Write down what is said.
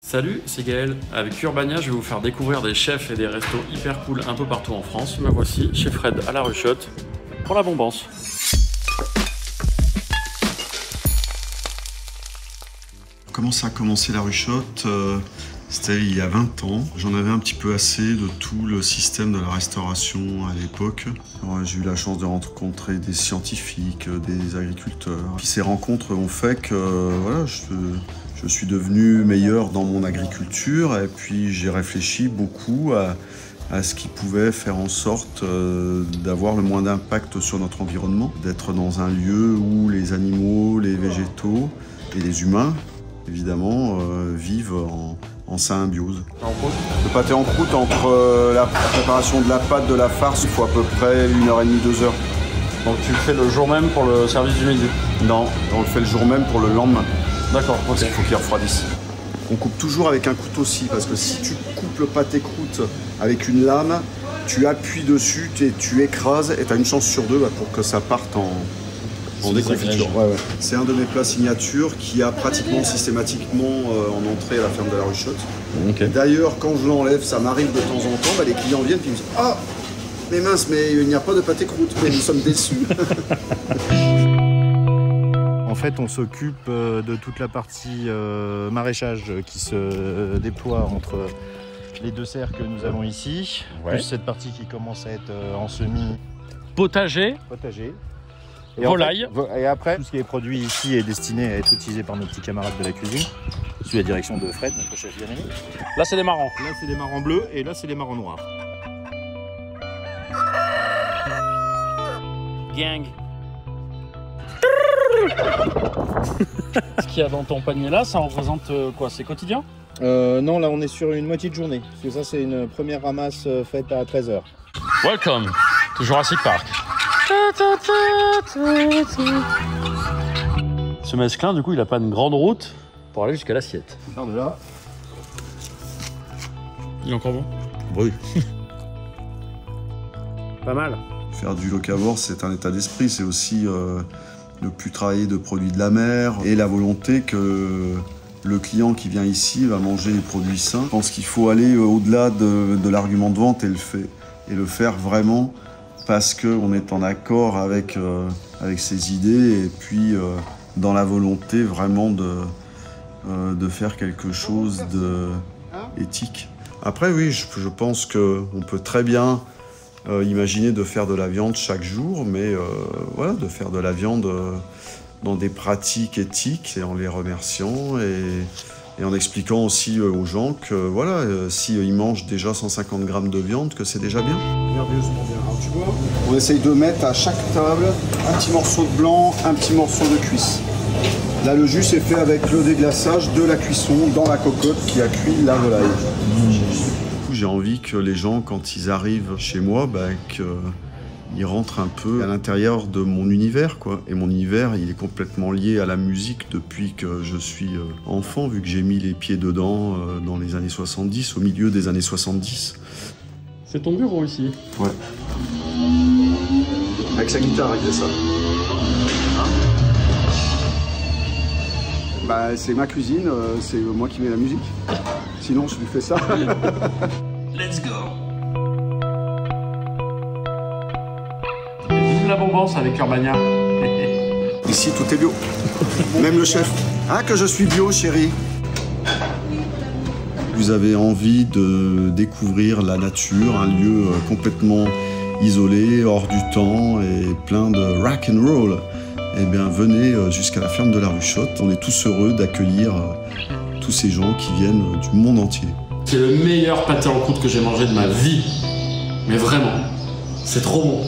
Salut, c'est Gaël. Avec Urbania, je vais vous faire découvrir des chefs et des restos hyper cool un peu partout en France. Me voici chez Fred à La Ruchotte pour la Bombance. Comment ça a commencé La Ruchotte? C'était il y a 20 ans. J'en avais un petit peu assez de tout le système de la restauration à l'époque. J'ai eu la chance de rencontrer des scientifiques, des agriculteurs. Puis ces rencontres ont fait que voilà, je suis devenu meilleur dans mon agriculture et puis j'ai réfléchi beaucoup à ce qui pouvait faire en sorte d'avoir le moins d'impact sur notre environnement, d'être dans un lieu où les animaux, les végétaux et les humains, évidemment, vivent en symbiose. Le pâté en croûte, entre la préparation de la pâte, de la farce, il faut à peu près 1h30, 2 heures. Donc tu le fais le jour même pour le service du midi? Non, on le fait le jour même pour le lendemain. D'accord, parce qu'il faut qu'il refroidisse. On coupe toujours avec un couteau-scie, parce que si tu coupes le pâté croûte avec une lame, tu appuies dessus, tu écrases et tu as une chance sur deux pour que ça parte en déconfiture. Ouais. C'est un de mes plats signature qui a pratiquement systématiquement en entrée à la ferme de La Ruchotte. Okay. D'ailleurs, quand je l'enlève, ça m'arrive de temps en temps, les clients viennent et ils me disent « Ah, mais mince, mais il n'y a pas de pâté croûte, mais nous sommes déçus !» En fait, on s'occupe de toute la partie maraîchage qui se déploie entre les deux serres que nous avons ici, plus cette partie qui commence à être en semi potager. Et volaille. En fait, et après, tout ce qui est produit ici est destiné à être utilisé par nos petits camarades de la cuisine, sous la direction de Fred, notre chef bien-aimé. Là, c'est des marrons. Là, c'est des marrons bleus et là, c'est des marrons noirs. Gang. Ce qu'il y a dans ton panier là, ça représente quoi? C'est quotidien? Non, là on est sur une moitié de journée. Parce que ça c'est une première ramasse faite à 13h. Welcome to Jurassic Park. Ce mesclin, du coup, il a pas une grande route pour aller jusqu'à l'assiette. Regarde là. Il est encore bon? Oui. Pas mal. Faire du locavore, c'est un état d'esprit, c'est aussi ne plus travailler de produits de la mer et la volonté que le client qui vient ici va manger des produits sains. Je pense qu'il faut aller au-delà de l'argument de vente et le faire vraiment parce qu'on est en accord avec ses idées et puis dans la volonté vraiment de faire quelque chose d'éthique. Après oui, je pense qu'on peut très bien imaginer de faire de la viande chaque jour, mais voilà, de faire de la viande dans des pratiques éthiques et en les remerciant et en expliquant aussi aux gens que voilà, s'ils mangent déjà 150 grammes de viande, que c'est déjà bien. Merveilleusement bien. Alors, tu vois, on essaye de mettre à chaque table un petit morceau de blanc, un petit morceau de cuisse. Là, le jus est fait avec le déglaçage de la cuisson dans la cocotte qui a cuit la volaille. J'ai envie que les gens, quand ils arrivent chez moi, qu'ils rentrent un peu à l'intérieur de mon univers, quoi. Et mon univers, il est complètement lié à la musique depuis que je suis enfant, vu que j'ai mis les pieds dedans dans les années 70, au milieu des années 70. C'est ton bureau ici? Ouais. Avec sa guitare, il fait ça. Bah, c'est ma cuisine, c'est moi qui mets la musique. Sinon, je lui fais ça. Let's go! Vive la Bombance avec Urbania. Ici, tout est bio. Même le chef. Ah, que je suis bio, chérie. Vous avez envie de découvrir la nature, un lieu complètement isolé, hors du temps et plein de rock and roll. Eh bien, venez jusqu'à la ferme de La Ruchotte. On est tous heureux d'accueillir tous ces gens qui viennent du monde entier. C'est le meilleur pâté en croûte que j'ai mangé de ma vie. Mais vraiment, c'est trop bon.